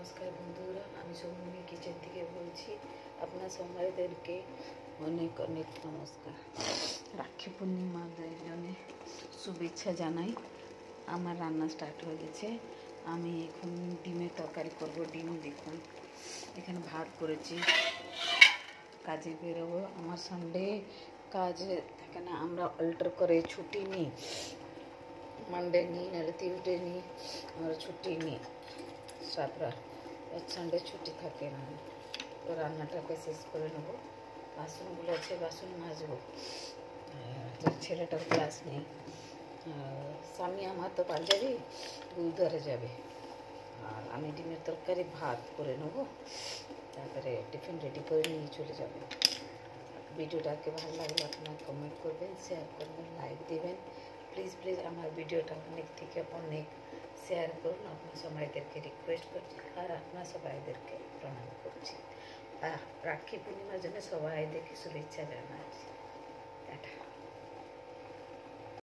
নমস্কার বন্ধুরা, আমি সৌমিনী কিচেন থেকে বলছি। আপনার সবাইদেরকে অনেক অনেক নমস্কার। রাখি পূর্ণিমার জন্য শুভেচ্ছা জানাই। আমার রান্না স্টার্ট হয়ে গেছে। আমি এখন ডিমের তরকারি করব। ডিম দেখুন, এখানে ভাত করেছি। কাজে বেরোবো। আমার সানডে কাজ থাকে না, আমরা অল্টার করে ছুটি নিই। মানডে নিই, নাহলে টিউসডে নিই, আমরা ছুটি নিই। সাতটা সানডে ছুটি থাকে না। তো রান্নাটাকে শেষ করে নেবো। বাসনগুলো আছে, বাসন মাজবো। তো ছেলেটার ক্লাস নেই। স্বামী আমার তো পাঞ্জাবি গুরুদ্বারে যাবে। আর আমি ডিমের তরকারি ভাত করে নেবো, তারপরে টিফিন রেডি করে নিয়ে চলে যাবো। ভিডিওটাকে ভালো লাগলে আপনারা কমেন্ট করবেন, শেয়ার করবেন, লাইক দেবেন। প্লিজ প্লিজ আমার ভিডিওটা অনেক থেকে অনেক শেয়ার করুন। আপনার সবাইদেরকে রিকোয়েস্ট করছি, আর আপনার সবাইদেরকে প্রণাম করছি। আর রাখি পূর্ণিমার জন্য সবাইদেরকে শুভেচ্ছা জানাচ্ছি।